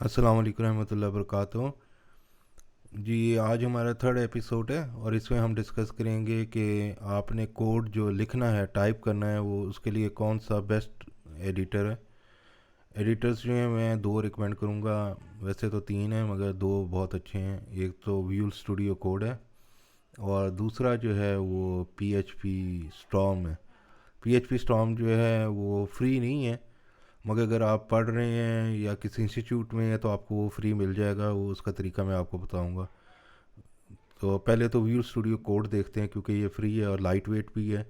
अस्सलाम वालेकुम रहमतुल्लाहि वबरकातुहू। जी, आज हमारा थर्ड एपिसोड है और इसमें हम डिस्कस करेंगे कि आपने कोड जो लिखना है, टाइप करना है, वो उसके लिए कौन सा बेस्ट एडिटर है। एडिटर्स जो हैं मैं दो रिकमेंड करूँगा। वैसे तो तीन हैं मगर दो बहुत अच्छे हैं। एक तो विजुअल स्टूडियो कोड है और दूसरा जो है वो पी एच पी स्टॉर्म है। पी एच पी स्टॉर्म जो है वो फ्री नहीं है, मगर अगर आप पढ़ रहे हैं या किसी इंस्टीट्यूट में हैं तो आपको वो फ्री मिल जाएगा। वो उसका तरीका मैं आपको बताऊंगा। तो पहले तो व्यू स्टूडियो कोड देखते हैं क्योंकि ये फ्री है और लाइट वेट भी है।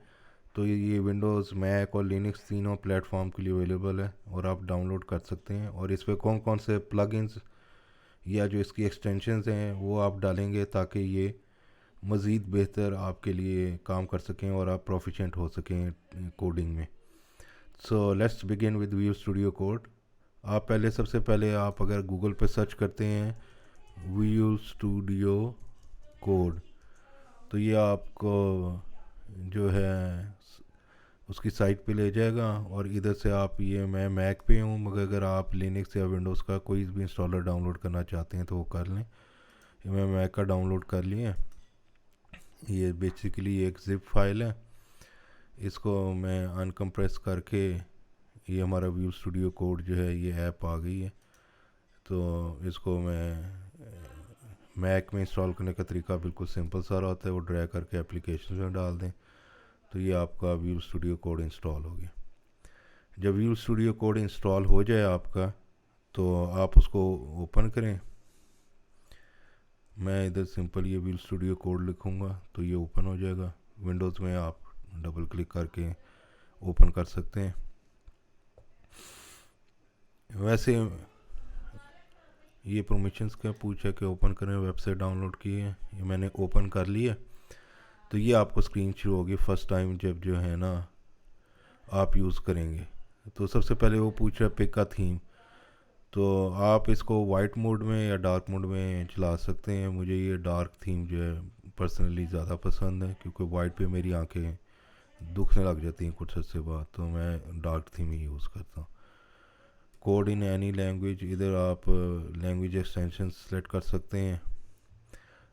तो ये विंडोज़, मैक और लिनक्स तीनों प्लेटफॉर्म के लिए अवेलेबल है और आप डाउनलोड कर सकते हैं। और इस पर कौन कौन से प्लगइन्स या जो इसकी एक्सटेंशंस हैं वो आप डालेंगे ताकि ये मज़ीद बेहतर आपके लिए काम कर सकें और आप प्रोफिशेंट हो सकें कोडिंग में। So let's begin with view studio code. आप पहले सबसे पहले आप अगर गूगल पे सर्च करते हैं विजुअल स्टूडियो कोड, तो ये आपको जो है उसकी साइट पे ले जाएगा। और इधर से आप, ये मैं मैक पे हूँ मगर अगर आप लिनक्स या विंडोज़ का कोई भी इंस्टॉलर डाउनलोड करना चाहते हैं तो वो कर लें। ये मैं मैक का डाउनलोड कर लिए। ये बेसिकली एक जिप फाइल है। इसको मैं अनकम्प्रेस करके, ये हमारा व्यू स्टूडियो कोड जो है ये ऐप आ गई है। तो इसको मैं मैक में इंस्टॉल करने का तरीका बिल्कुल सिंपल सारा होता है। वो ड्रैग करके एप्लीकेशन में डाल दें तो ये आपका व्यू स्टूडियो कोड इंस्टॉल हो गया। जब व्यू स्टूडियो कोड इंस्टॉल हो जाए आपका, तो आप उसको ओपन करें। मैं इधर सिंपल ये व्यू स्टूडियो कोड लिखूँगा तो ये ओपन हो जाएगा। विंडोज़ में आप डबल क्लिक करके ओपन कर सकते हैं। वैसे ये परमिशंस क्या पूछा कि ओपन करें, वेबसाइट डाउनलोड की है, ये मैंने ओपन कर लिया। तो ये आपको स्क्रीन शुरू होगी फर्स्ट टाइम जब जो है ना आप यूज़ करेंगे। तो सबसे पहले वो पूछ रहा है पिक का थीम। तो आप इसको वाइट मोड में या डार्क मोड में चला सकते हैं। मुझे ये डार्क थीम जो है पर्सनली ज़्यादा पसंद है क्योंकि वाइट पे मेरी आंखें दुखने लग जाती हैं कुछ अर्से बाद, तो मैं डार्क थीम ही यूज़ करता हूँ। कोड इन एनी लैंग्वेज, इधर आप लैंग्वेज एक्सटेंशन सेलेक्ट कर सकते हैं।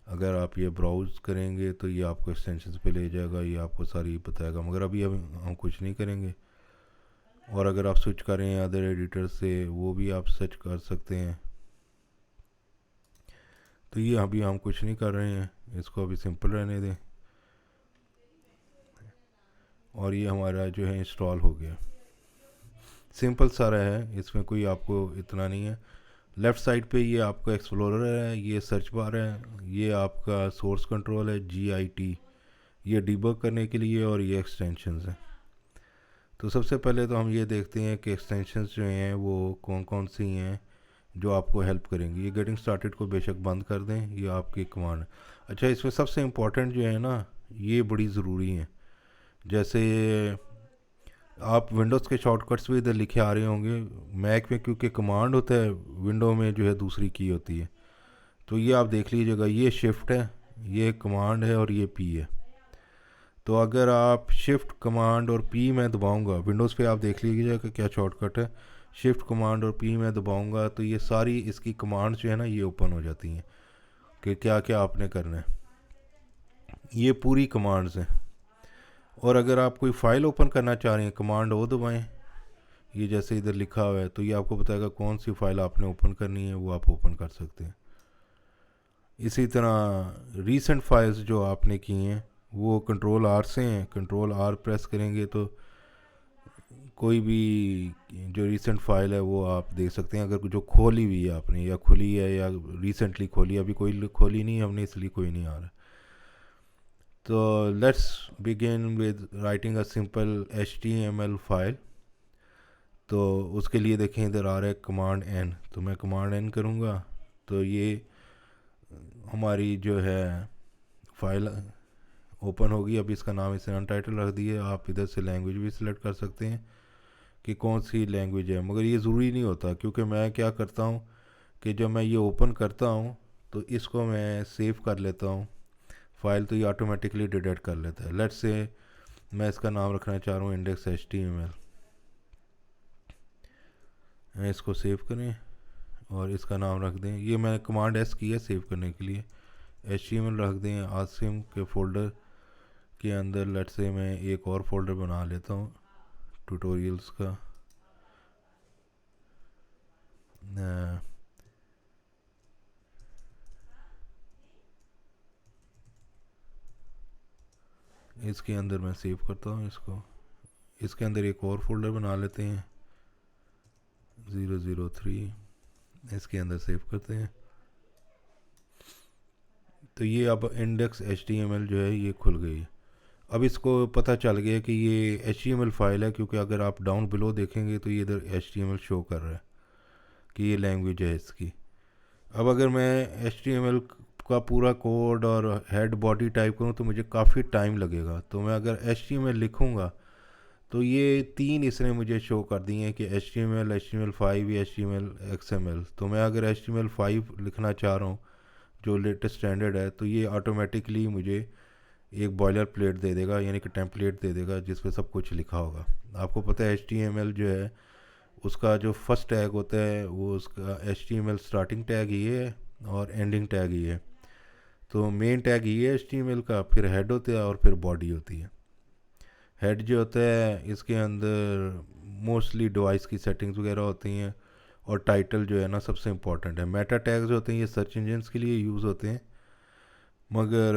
अगर आप ये ब्राउज़ करेंगे तो ये आपको एक्सटेंशन पे ले जाएगा, ये आपको सारी बताएगा, मगर अभी हम कुछ नहीं करेंगे। और अगर आप स्विच करें अदर एडिटर से, वो भी आप सर्च कर सकते हैं। तो ये अभी हम कुछ नहीं कर रहे हैं, इसको अभी सिंपल रहने दें। और ये हमारा जो है इंस्टॉल हो गया। सिंपल सारा है, इसमें कोई आपको इतना नहीं है। लेफ़्ट साइड पे ये आपका एक्सप्लोरर है, ये सर्च बार है, ये आपका सोर्स कंट्रोल है GIT, ये डिबग करने के लिए, और ये एक्सटेंशंस हैं। तो सबसे पहले तो हम ये देखते हैं कि एक्सटेंशंस जो हैं वो कौन कौन सी हैं जो आपको हेल्प करेंगी। ये गेटिंग स्टार्टेड को बेशक बंद कर दें, ये आपकी कमांड। अच्छा, इसमें सबसे इम्पोर्टेंट जो है ना, ये बड़ी ज़रूरी है। जैसे आप विंडोज़ के शॉर्टकट्स भी इधर लिखे आ रहे होंगे, मैक में क्योंकि कमांड होता है, विंडो में जो है दूसरी की होती है। तो ये आप देख लीजिएगा, ये शिफ्ट है, ये कमांड है और ये पी है। तो अगर आप शिफ्ट कमांड और पी में दबाऊंगा, विंडोज़ पे आप देख लीजिएगा क्या शॉर्टकट है। शिफ्ट कमांड और पी में दबाऊंगा तो ये सारी इसकी कमांड्स जो है ना ये ओपन हो जाती हैं कि क्या क्या आपने करना है। ये पूरी कमांड्स हैं। और अगर आप कोई फ़ाइल ओपन करना चाह रहे हैं, कमांड वो दबाएं, ये जैसे इधर लिखा हुआ है तो ये आपको बताएगा कौन सी फ़ाइल आपने ओपन करनी है, वो आप ओपन कर सकते हैं। इसी तरह रीसेंट फाइल्स जो आपने की हैं वो कंट्रोल आर से हैं। कंट्रोल आर प्रेस करेंगे तो कोई भी जो रीसेंट फाइल है वो आप देख सकते हैं, अगर जो खोली हुई है आपने या खुली है या रिसेंटली खोली, अभी कोई खोली नहीं हमने इसलिए कोई नहीं आ रहा। तो let's begin with writing a simple HTML file. तो उसके लिए देखें इधर आ रहा है कमांड N, तो मैं कमांड N करूँगा तो ये हमारी जो है फाइल ओपन होगी। अभी इसका नाम इसे अनटाइटल रख दिए। आप इधर से लैंग्वेज भी सिलेक्ट कर सकते हैं कि कौन सी लैंग्वेज है, मगर ये ज़रूरी नहीं होता क्योंकि मैं क्या करता हूँ कि जब मैं ये ओपन करता हूँ तो इसको मैं सेव कर लेता हूँ फाइल, तो ये ऑटोमेटिकली डिटेक्ट कर लेता है। लेट्स से मैं इसका नाम रखना चाह रहा हूँ index.html। इसको सेव करें, और इसका नाम रख दें, ये मैंने कमांड एस किया सेव करने के लिए, HTML रख दें। आसिम के फ़ोल्डर के अंदर लेट से मैं एक और फोल्डर बना लेता हूँ ट्यूटोरियल्स का। इसके अंदर मैं सेव करता हूँ इसको। इसके अंदर एक और फोल्डर बना लेते हैं 003, इसके अंदर सेव करते हैं। तो ये अब इंडेक्स HTML जो है ये खुल गई। अब इसको पता चल गया कि ये HTML फाइल है, क्योंकि अगर आप डाउन बिलो देखेंगे तो ये इधर HTML शो कर रहा है कि ये लैंग्वेज है इसकी। अब अगर मैं HTML का पूरा कोड और हेड बॉडी टाइप करूँ तो मुझे काफ़ी टाइम लगेगा। तो मैं अगर HTML लिखूँगा तो ये 3 इसने मुझे शो कर दिए हैं कि HTML, HTML5 या HTML XML। तो मैं अगर HTML5 लिखना चाह रहा हूँ जो लेटेस्ट स्टैंडर्ड है, तो ये ऑटोमेटिकली मुझे एक बॉयलर प्लेट दे देगा, यानी कि टेम्पलेट दे देगा जिस पे सब कुछ लिखा होगा। आपको पता है HTML जो है उसका जो फर्स्ट टैग होता है वो उसका HTML स्टार्टिंग टैग ये है और एंडिंग टैग ये है। तो मेन टैग ये है HTML का, फिर हेड होता है और फिर बॉडी होती है। हेड जो होता है इसके अंदर मोस्टली डिवाइस की सेटिंग्स वगैरह होती हैं, और टाइटल जो है ना सबसे इम्पॉर्टेंट है। मेटा टैग्स होते हैं ये सर्च इंजन्स के लिए यूज़ होते हैं, मगर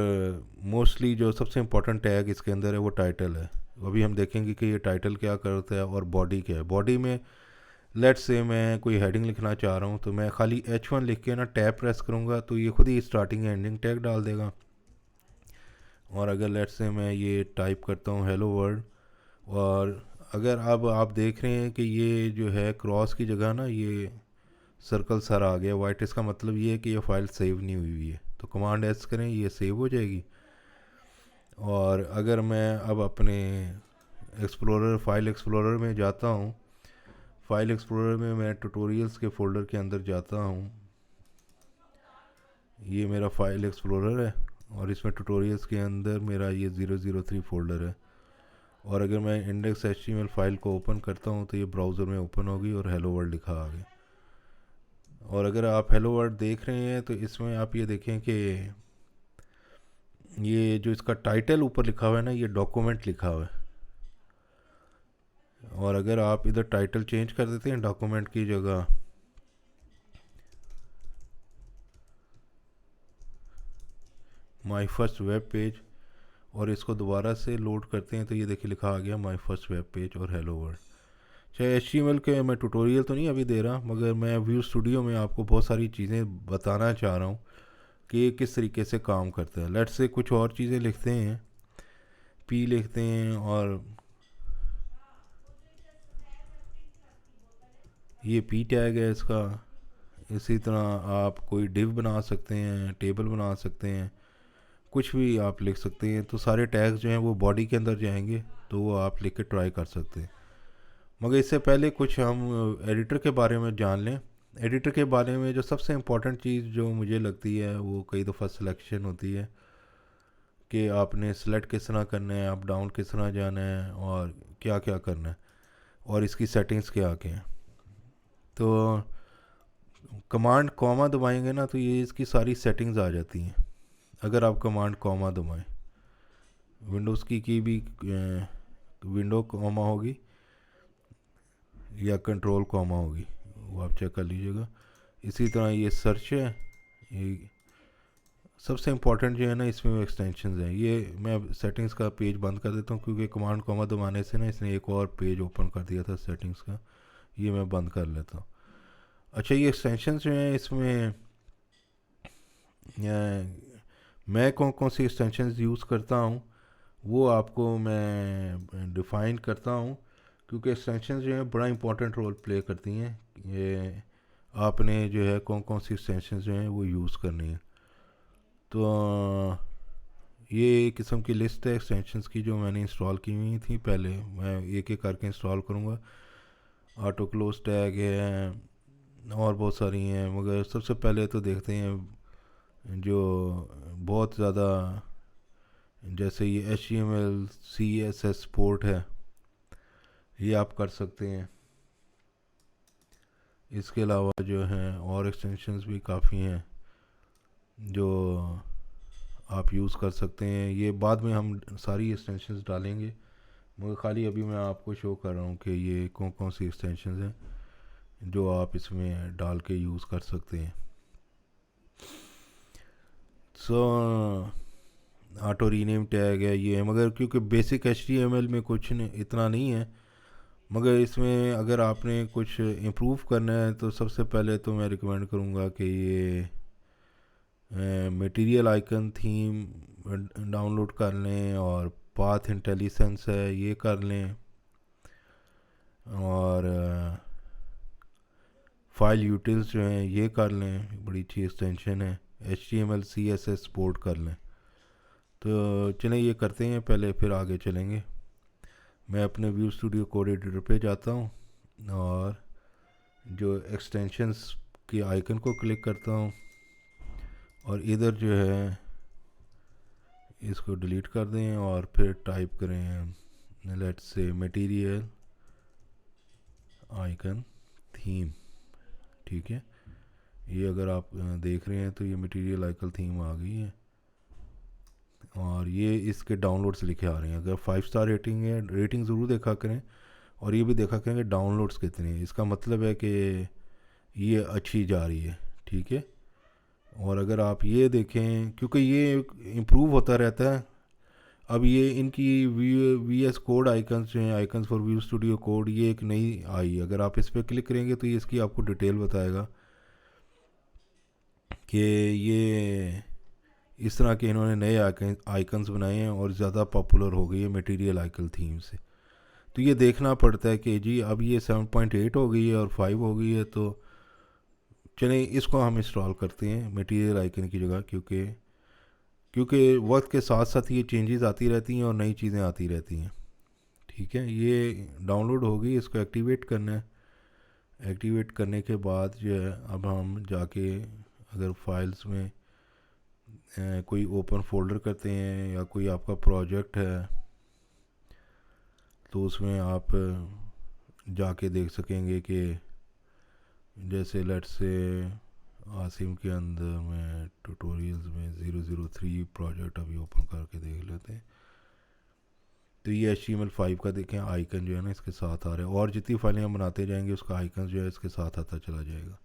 मोस्टली जो सबसे इम्पोर्टेंट टैग इसके अंदर है वो टाइटल है। अभी हम देखेंगे कि ये टाइटल क्या करता है और बॉडी क्या है। बॉडी में लेट्स से मैं कोई हेडिंग लिखना चाह रहा हूँ तो मैं खाली H1 लिख के ना टैब प्रेस करूँगा तो ये खुद ही स्टार्टिंग एंडिंग टैग डाल देगा। और अगर लेट्स से मैं ये टाइप करता हूँ हेलो वर्ल्ड, और अगर अब आप देख रहे हैं कि ये जो है क्रॉस की जगह ना ये सर्कल सर आ गया वाइट, इसका मतलब ये है कि ये फाइल सेव नहीं हुई हुई है। तो कमांड एस करें ये सेव हो जाएगी। और अगर मैं अब अपने फाइल एक्सप्लोरर में जाता हूँ, फाइल एक्सप्लोरर में मैं ट्यूटोरियल्स के फ़ोल्डर के अंदर जाता हूँ, ये मेरा फाइल एक्सप्लोरर है और इसमें ट्यूटोरियल्स के अंदर मेरा ये 003 फ़ोल्डर है। और अगर मैं इंडेक्स HTML फाइल को ओपन करता हूँ तो ये ब्राउज़र में ओपन होगी और हेलो वर्ल्ड लिखा आ गया। और अगर आप हेलो वर्ल्ड देख रहे हैं तो इसमें आप ये देखें कि ये जो इसका टाइटल ऊपर लिखा हुआ है ना ये डॉक्यूमेंट लिखा हुआ है। और अगर आप इधर टाइटल चेंज कर देते हैं डॉक्यूमेंट की जगह, माय फर्स्ट वेब पेज, और इसको दोबारा से लोड करते हैं तो ये देखिए लिखा आ गया माय फर्स्ट वेब पेज और हेलो वर्ल्ड। चाहे HTML के मैं ट्यूटोरियल तो नहीं अभी दे रहा, मगर मैं व्यू स्टूडियो में आपको बहुत सारी चीज़ें बताना चाह रहा हूँ कि ये किस तरीके से काम करता है। लेट्स से कुछ और चीज़ें लिखते हैं, पी लिखते हैं, और ये पी टैग है इसका। इसी तरह आप कोई डिव बना सकते हैं, टेबल बना सकते हैं, कुछ भी आप लिख सकते हैं। तो सारे टैग्स जो हैं वो बॉडी के अंदर जाएंगे, तो वो आप लिख के ट्राई कर सकते हैं। मगर इससे पहले कुछ हम एडिटर के बारे में जान लें। एडिटर के बारे में जो सबसे इम्पोर्टेंट चीज़ जो मुझे लगती है वो कई दफ़ा सिलेक्शन होती है कि आपने सेलेक्ट किस तरह करना है, अप डाउन किस तरह जाना है और क्या क्या करना है, और इसकी सेटिंग्स क्या क्या हैं। तो कमांड कॉमा दबाएंगे ना तो ये इसकी सारी सेटिंग्स आ जाती हैं। अगर आप कमांड कॉमा दबाएं, विंडोज़ की भी विंडो कॉमा होगी या कंट्रोल कॉमा होगी, वो आप चेक कर लीजिएगा। इसी तरह ये सर्च है, ये सबसे इम्पोर्टेंट जो है ना इसमें एक्सटेंशन हैं। ये मैं सेटिंग्स का पेज बंद कर देता हूँ क्योंकि कमांड कॉमा दबाने से ना इसने एक और पेज ओपन कर दिया था सेटिंग्स का, ये मैं बंद कर लेता हूँ। अच्छा, ये एक्सटेंशन जो हैं इसमें मैं कौन कौन सी एक्सटेंशन यूज़ करता हूँ वो आपको मैं डिफ़ाइन करता हूँ, क्योंकि एक्सटेंशन जो है बड़ा इंपॉर्टेंट रोल प्ले करती हैं। ये आपने जो है कौन कौन सी एक्सटेंशन जो हैं वो यूज़ करनी है। तो ये एक किस्म की लिस्ट है एक्सटेंशंस की जो मैंने इंस्टॉल की हुई थी। पहले मैं एक एक करके इंस्टॉल करूँगा। ऑटो क्लोज टैग है और बहुत सारी हैं, मगर सबसे पहले तो देखते हैं जो बहुत ज़्यादा, जैसे ये HTML CSS सपोर्ट है, ये आप कर सकते हैं। इसके अलावा जो हैं और एक्सटेंशंस भी काफ़ी हैं जो आप यूज़ कर सकते हैं। ये बाद में हम सारी एक्सटेंशंस डालेंगे, मगर ख़ाली अभी मैं आपको शो कर रहा हूँ कि ये कौन कौन सी एक्सटेंशंस हैं जो आप इसमें डाल के यूज़ कर सकते हैं। सो ऑटो रीनेम टैग है ये, मगर क्योंकि बेसिक HTML में कुछ इतना नहीं है, मगर इसमें अगर आपने कुछ इम्प्रूव करना है तो सबसे पहले तो मैं रिकमेंड करूँगा कि ये मटेरियल आइकन थीम डाउनलोड कर लें, और पाथ इंटेलिजेंस है ये कर लें, और फाइल यूटिल्स जो हैं ये कर लें, बड़ी अच्छी एक्सटेंशन है। HTML CSS सपोर्ट कर लें। तो चलें ये करते हैं पहले, फिर आगे चलेंगे। मैं अपने व्यू स्टूडियो कोड एडिटर पे जाता हूँ और जो एक्सटेंशंस के आइकन को क्लिक करता हूँ, और इधर जो है इसको डिलीट कर दें और फिर टाइप करें let's say material icon theme. ठीक है, ये अगर आप देख रहे हैं तो ये मटेरियल आइकन थीम आ गई है, और ये इसके डाउनलोड्स लिखे आ रहे हैं। अगर 5 स्टार रेटिंग है, रेटिंग ज़रूर देखा करें, और ये भी देखा करें कि डाउनलोड्स कितने हैं। इसका मतलब है कि ये अच्छी जा रही है। ठीक है, और अगर आप ये देखें, क्योंकि ये इम्प्रूव होता रहता है, अब ये इनकी VS कोड आइकन्स जो हैं, icons for view studio code, ये एक नई आई। अगर आप इस पर क्लिक करेंगे तो ये इसकी आपको डिटेल बताएगा कि ये इस तरह के इन्होंने नए आइकन्स बनाए हैं और ज़्यादा पॉपुलर हो गई है मटेरियल आइकन थीम से। तो ये देखना पड़ता है कि जी अब ये 7.8 हो गई है और 5 हो गई है, तो चलें इसको हम इंस्टॉल करते हैं मटेरियल आइकन की जगह, क्योंकि वक्त के साथ साथ ये चेंजेस आती रहती हैं और नई चीज़ें आती रहती हैं। ठीक है, ये डाउनलोड हो गई, इसको एक्टिवेट करना है। एक्टिवेट करने के बाद जो है अब हम जाके अगर फाइल्स में कोई ओपन फोल्डर करते हैं या कोई आपका प्रोजेक्ट है, तो उसमें आप जाके देख सकेंगे कि जैसे लेट्स से आसिम के अंदर में ट्यूटोरियल्स में 003 प्रोजेक्ट अभी ओपन करके देख लेते हैं। तो ये HTML5 का देखें आइकन जो है ना इसके साथ आ रहा है, और जितनी फाइलें हम बनाते जाएंगे उसका आइकन जो है इसके साथ आता चला जाएगा।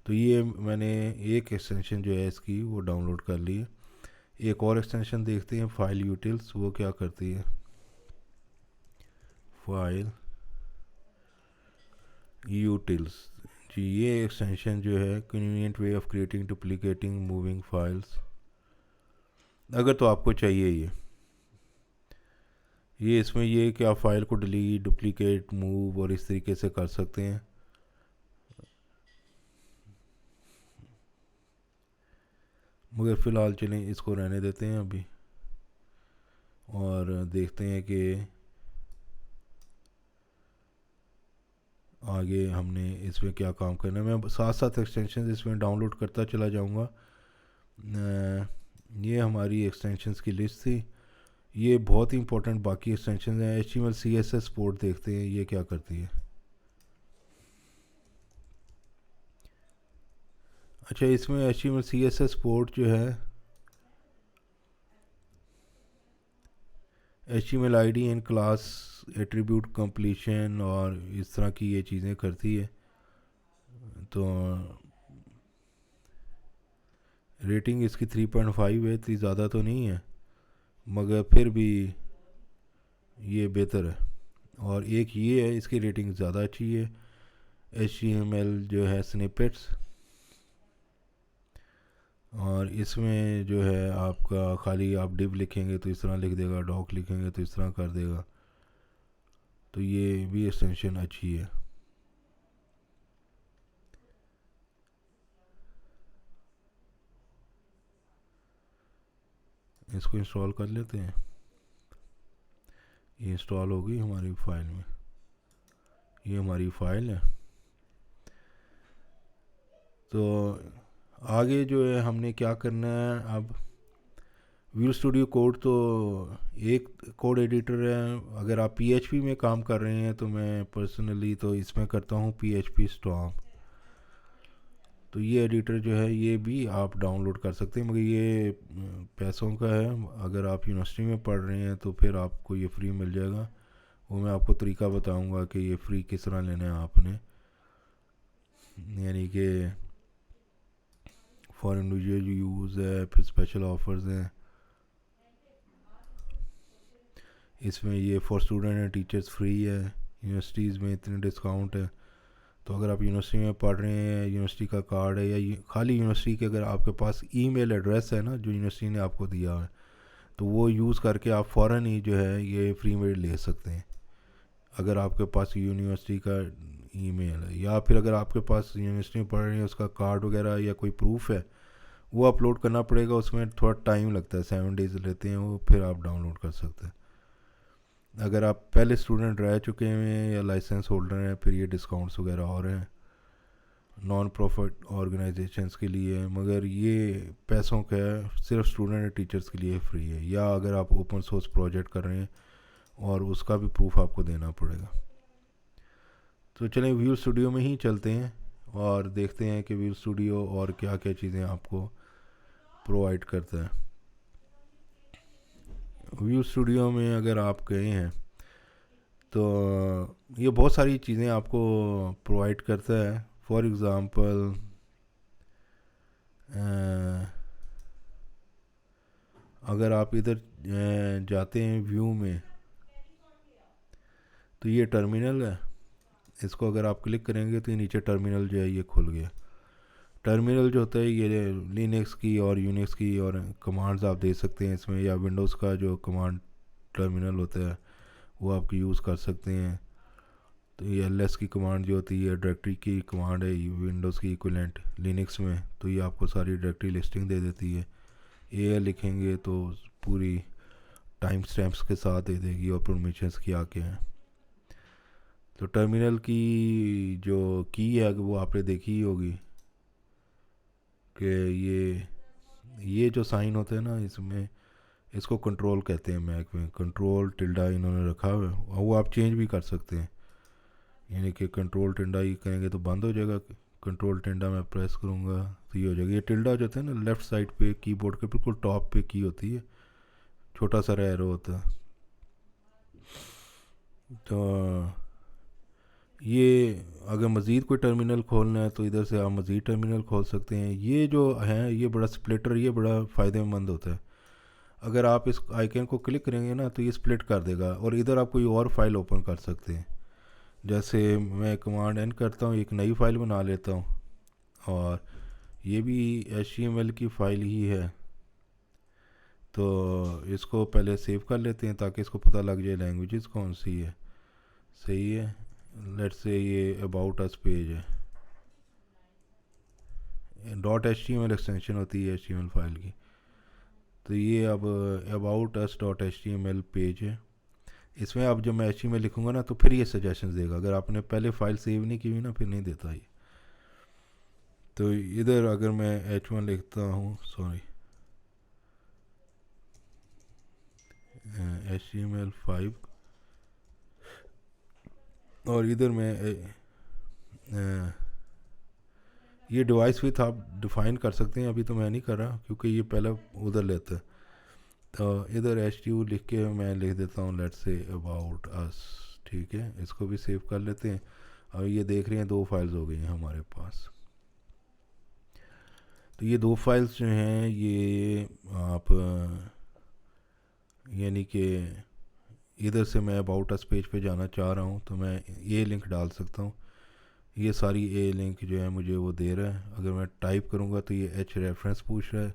तो ये मैंने एक एक्सटेंशन जो है इसकी वो डाउनलोड कर ली है। एक और एक्सटेंशन देखते हैं, फाइल यूटिल्स, वो क्या करती है। फाइल यूटिल्स जी, ये एक्सटेंशन जो है convenient way of creating duplicating moving files. अगर तो आपको चाहिए ये इसमें ये कि आप फाइल को डिलीट, डुप्लीकेट, मूव और इस तरीके से कर सकते हैं। मगर फ़िलहाल चलें इसको रहने देते हैं अभी, और देखते हैं कि आगे हमने इसमें क्या काम करना है। मैं साथ साथ एक्सटेंशन इसमें डाउनलोड करता चला जाऊंगा। ये हमारी एक्सटेंशंस की लिस्ट थी। ये बहुत ही इंपॉर्टेंट बाकी एक्सटेंशन हैं। HTML CSS सपोर्ट देखते हैं ये क्या करती है। अच्छा, इसमें HTML CSS सपोर्ट जो है HTML ID in class attribute completion और इस तरह की ये चीज़ें करती है। तो रेटिंग इसकी 3.5 है, इतनी ज़्यादा तो नहीं है, मगर फिर भी ये बेहतर है। और एक ये है, इसकी रेटिंग ज़्यादा अच्छी है। HTML जो है स्निपेट्स, और इसमें जो है आपका खाली आप डिव लिखेंगे तो इस तरह लिख देगा, डॉक लिखेंगे तो इस तरह कर देगा। तो ये भी एक्सटेंशन अच्छी है। इसको इंस्टॉल कर लेते हैं। ये इंस्टॉल हो गई हमारी फाइल में, ये हमारी फाइल है। तो आगे जो है हमने क्या करना है, अब व्यू स्टूडियो कोड तो एक कोड एडिटर है। अगर आप PHP में काम कर रहे हैं तो मैं पर्सनली तो इसमें करता हूँ PHP स्टॉर्म। तो ये एडिटर जो है ये भी आप डाउनलोड कर सकते हैं, मगर ये पैसों का है। अगर आप यूनिवर्सिटी में पढ़ रहे हैं तो फिर आपको ये फ्री मिल जाएगा। वो मैं आपको तरीका बताऊंगा कि ये फ्री किस तरह लेना है आपने, यानी कि फॉर इंडिविजुअल यूज़ है, फिर स्पेशल ऑफर्स हैं इसमें। ये for student and teachers free है, यूनिवर्सिटीज़ में इतने डिस्काउंट है। तो अगर आप यूनिवर्सिटी में पढ़ रहे हैं, यूनिवर्सिटी का कार्ड है, या खाली यूनिवर्सिटी के अगर आपके पास ईमेल एड्रेस है ना जो यूनिवर्सिटी ने आपको दिया है, तो वो यूज़ करके आप फ़ौरन ही जो है ये फ्री में ले सकते हैं। अगर आपके पास यूनिवर्सिटी का ईमेल है, या फिर अगर आपके पास यूनिवर्सिटी में पढ़ रहे हैं उसका कार्ड वगैरह या कोई प्रूफ है, वो अपलोड करना पड़ेगा। उसमें थोड़ा टाइम लगता है, 7 डेज़ लेते हैं वो, फिर आप डाउनलोड कर सकते हैं। अगर आप पहले स्टूडेंट रह चुके हैं या लाइसेंस होल्डर हैं, फिर ये डिस्काउंट्स वगैरह हो रहे हैं नॉन प्रॉफिट ऑर्गेनाइजेशंस के लिए। मगर ये पैसों का है, सिर्फ स्टूडेंट और टीचर्स के लिए फ्री है। या अगर आप ओपन सोर्स प्रोजेक्ट कर रहे हैं और उसका भी प्रूफ आपको देना पड़ेगा। तो चलें विजुअल स्टूडियो में ही चलते हैं और देखते हैं कि विजुअल स्टूडियो और क्या क्या चीज़ें आपको प्रोवाइड करता है। विजुअल स्टूडियो में अगर आप गए हैं तो ये बहुत सारी चीज़ें आपको प्रोवाइड करता है। फॉर एग्ज़ाम्पल अगर आप इधर जाते हैं व्यू में, तो ये टर्मिनल है। इसको अगर आप क्लिक करेंगे तो ये नीचे टर्मिनल जो है ये खुल गया। टर्मिनल जो होता है ये लिनक्स की और यूनिक्स की और कमांड्स आप दे सकते हैं इसमें, या विंडोज़ का जो कमांड टर्मिनल होता है वो आप यूज़ कर सकते हैं। तो ये ls की कमांड जो होती है डायरेक्टरी की कमांड है, विंडोज़ की इक्विवेलेंट लिनक्स में, तो ये आपको सारी डायरेक्टरी लिस्टिंग दे देती है। ए लिखेंगे तो पूरी टाइम स्टैम्प्स के साथ दे देगी और परमिशंस की आके हैं। तो टर्मिनल की जो की है वो आपने देखी ही होगी कि ये जो साइन होते हैं ना इसमें, इसको कंट्रोल कहते हैं। मैक में कंट्रोल टिल्डा इन्होंने रखा हुआ है, और वो आप चेंज भी कर सकते हैं। यानी कि कंट्रोल टिल्डा ही करेंगे तो बंद हो जाएगा, कंट्रोल टिल्डा मैं प्रेस करूँगा तो ये हो जाएगा। ये टिल्डा जो होता है ना लेफ़्ट साइड पे कीबोर्ड के बिल्कुल टॉप पे की होती है, छोटा सा एरो होता है। तो ये अगर मज़ीद कोई टर्मिनल खोलना है तो इधर से आप मज़ीद टर्मिनल खोल सकते हैं। ये जो है ये बड़ा स्प्लिटर, ये बड़ा फ़ायदेमंद होता है। अगर आप इस आइकन को क्लिक करेंगे ना तो ये स्प्लिट कर देगा, और इधर आप कोई और फाइल ओपन कर सकते हैं। जैसे मैं कमांड एन करता हूँ, एक नई फ़ाइल बना लेता हूँ, और ये भी HTML की फ़ाइल ही है। तो इसको पहले सेव कर लेते हैं ताकि इसको पता लग जाए लैंग्वेजेस कौन सी है। सही है, लेट्स से ये अबाउट अस पेज है, .html एक्सटेंशन होती है HTML फाइल की। तो ये अब अबाउट अस .html पेज है। इसमें अब जब मैं HTML लिखूँगा ना तो फिर ये सजेशंस देगा। अगर आपने पहले फ़ाइल सेव नहीं की हुई ना फिर नहीं देता ये। तो इधर अगर मैं H1 लिखता हूँ, सॉरी HTML5, और इधर मैं ये डिवाइस विथ आप डिफ़ाइन कर सकते हैं। अभी तो मैं नहीं कर रहा क्योंकि ये पहले उधर लेता है। तो इधर HTU लिख के मैं लिख देता हूँ लेट्स से अबाउट अस। ठीक है, इसको भी सेव कर लेते हैं। अब ये देख रहे हैं 2 फाइल्स हो गई हैं हमारे पास। तो ये 2 फाइल्स जो हैं ये आप यानी कि इधर से मैं अबाउट अस पेज पे जाना चाह रहा हूँ तो मैं ये लिंक डाल सकता हूँ। ये सारी ए लिंक जो है मुझे वो दे रहा है। अगर मैं टाइप करूँगा तो ये एच रेफरेंस पूछ रहा है।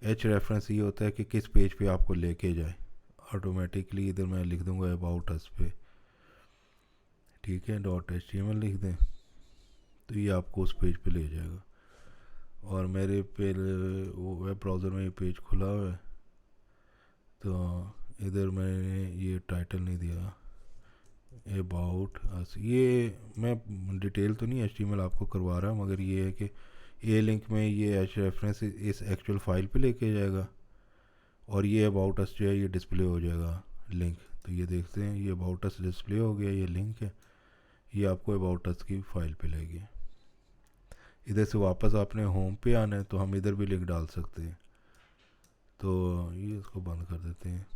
एच रेफरेंस ये होता है कि किस पेज पे आपको लेके जाए। ऑटोमेटिकली इधर मैं लिख दूँगा अबाउट अस पे, ठीक है, .html लिख दें तो ये आपको उस पेज पे ले जाएगा। और मेरे पे वो वेब ब्राउज़र में ये पेज खुला हुआ है, तो इधर मैंने ये टाइटल नहीं दिया अबाउट अस। ये मैं डिटेल तो नहीं HTML आपको करवा रहा, मगर ये है कि ए लिंक में ये एच रेफरेंस इस एक्चुअल फाइल पे लेके जाएगा, और ये अबाउट अस जो है ये डिस्प्ले हो जाएगा लिंक। तो ये देखते हैं ये अबाउट अस डिस्प्ले हो गया, ये लिंक है, ये आपको अबाउट अस की फ़ाइल पे लेगी। इधर से वापस आपने होम पे आना है तो हम इधर भी लिंक डाल सकते हैं। तो ये इसको बंद कर देते हैं।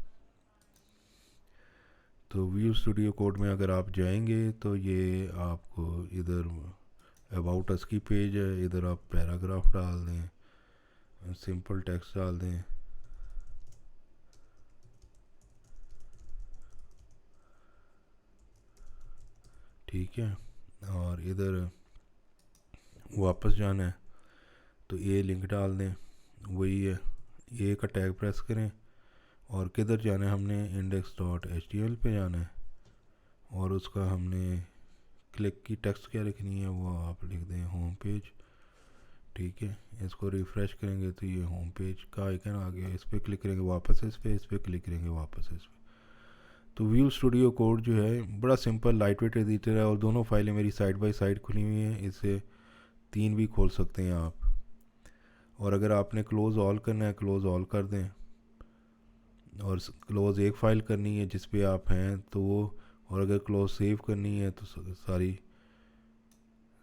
तो व्यू स्टूडियो कोड में अगर आप जाएंगे तो ये आपको इधर अबाउट अस की पेज है, इधर आप पैराग्राफ डाल दें, सिंपल टेक्स्ट डाल दें। ठीक है, और इधर वापस जाना है तो ये लिंक डाल दें, वही है, ये का टैग प्रेस करें और किधर जाना है, हमने index.html पे जाना है और उसका हमने क्लिक की टेक्स्ट क्या लिखनी है वो आप लिख दें होम पेज। ठीक है, इसको रिफ़्रेश करेंगे तो ये होम पेज का आइकन आ गया, इस पर क्लिक करेंगे वापस इस पर क्लिक करेंगे वापस इस पर। तो व्यू स्टूडियो कोड जो है बड़ा सिंपल लाइट वेट एडिटर है और दोनों फाइलें मेरी साइड बाय साइड खुली हुई हैं, इससे 3 भी खोल सकते हैं आप। और अगर आपने क्लोज़ ऑल करना है क्लोज़ ऑल कर दें, और क्लोज़ एक फ़ाइल करनी है जिस पे आप हैं तो वो, और अगर क्लोज़ सेव करनी है तो सारी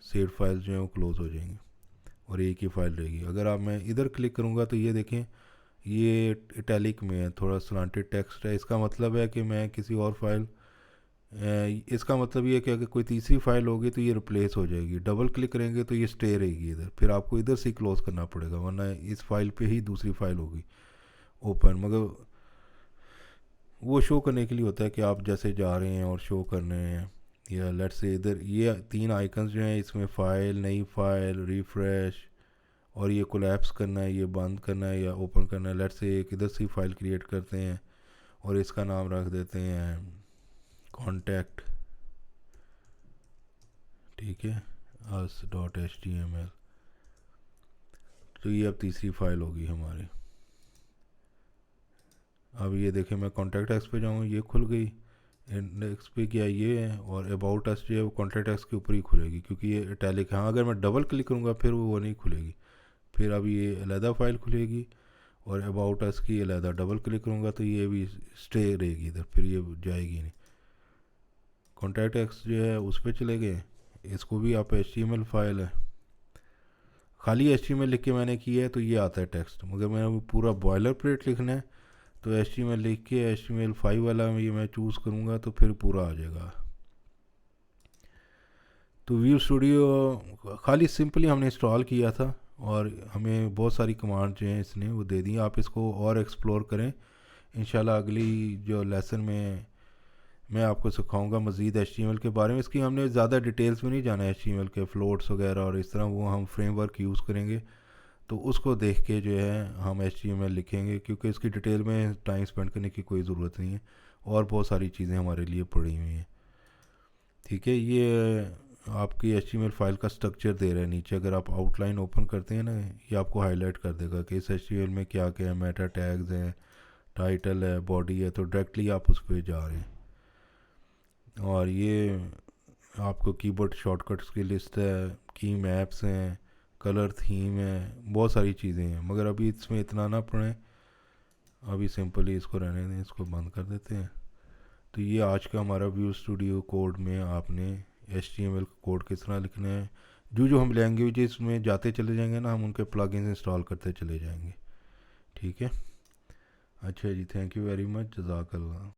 सेव फाइल्स जो हैं वो क्लोज़ हो जाएंगी और एक ही फाइल रहेगी। अगर आप मैं इधर क्लिक करूँगा तो ये देखें ये इटैलिक में है, थोड़ा स्लांटेड टेक्स्ट है, इसका मतलब है कि मैं किसी और फाइल, इसका मतलब ये है कि अगर कोई तीसरी फाइल होगी तो ये रिप्लेस हो जाएगी, डबल क्लिक करेंगे तो ये स्टे रहेगी इधर, फिर आपको इधर से क्लोज़ करना पड़ेगा वरना इस फाइल पे ही दूसरी फाइल होगी ओपन। मगर वो शो करने के लिए होता है कि आप जैसे जा रहे हैं और शो कर रहे हैं, या लेट से इधर ये 3 आइकन्स जो हैं इसमें फ़ाइल, नई फाइल, रिफ़्रेश, और ये कोलैप्स करना है, ये बंद करना है या ओपन करना है। लेट से एक इधर से फाइल क्रिएट करते हैं और इसका नाम रख देते हैं कॉन्टैक्ट। ठीक है, us.html। तो ये अब तीसरी फाइल होगी हमारी। अब ये देखें मैं कॉन्टैक्ट एक्स पे जाऊँ ये खुल गई, इंडेक्स पे क्या ये है, और अबाउट अस जो है वो कॉन्टैक्ट एक्स के ऊपर ही खुलेगी क्योंकि ये इटैलिक है। हाँ, अगर मैं डबल क्लिक करूँगा फिर वो नहीं खुलेगी, फिर अब ये अलहदा फाइल खुलेगी और अबाउट अस की अलहदा डबल क्लिक करूँगा तो ये भी स्टे रहेगी इधर, फिर ये जाएगी नहीं। कॉन्टैक्ट एक्स जो है उस पर चले गए, इसको भी आप HTML फाइल है, खाली HTML लिख के मैंने किया है तो ये आता है टेक्स्ट, मगर मैंने पूरा बॉयलर प्लेट लिखना है तो HTML लिख के HTML5 वाला ये मैं चूज़ करूँगा तो फिर पूरा आ जाएगा। तो व्यू स्टूडियो खाली सिंपली हमने इंस्टॉल किया था और हमें बहुत सारी कमांड जो हैं इसने वो दे दी, आप इसको और एक्सप्लोर करें। इंशाल्लाह अगली जो लेसन में मैं आपको सिखाऊंगा मज़ीद HTML के बारे में। इसकी हमने ज़्यादा डिटेल्स में नहीं जाना है, HTML के फ्लोट्स वगैरह और इस तरह, वो हम फ्रेमवर्क यूज़ करेंगे तो उसको देख के जो है हम HTML लिखेंगे क्योंकि इसकी डिटेल में टाइम स्पेंड करने की कोई ज़रूरत नहीं है और बहुत सारी चीज़ें हमारे लिए पड़ी हुई हैं। ठीक है, ये आपकी HTML फाइल का स्ट्रक्चर दे रहा है नीचे, अगर आप आउटलाइन ओपन करते हैं ना ये आपको हाईलाइट कर देगा कि इस HTML में क्या क्या है, मेटा टैग्स हैं, टाइटल है, बॉडी है, तो डायरेक्टली आप उस पर जा रहे हैं। और ये आपको कीबोर्ड शॉर्टकट्स की लिस्ट है, की मैप्स हैं, कलर थीम है, बहुत सारी चीज़ें हैं, मगर अभी इसमें इतना ना पड़े, अभी सिंपली इसको रहने दें, इसको बंद कर देते हैं। तो ये आज का हमारा व्यू स्टूडियो कोड में आपने HTML कोड किस तरह लिखना है, जो जो हम लैंग्वेजेस में जाते चले जाएंगे ना हम उनके प्लगइन्स इंस्टॉल करते चले जाएंगे। ठीक है, अच्छा जी, थैंक यू वेरी मच, जज़ाकल्लाह।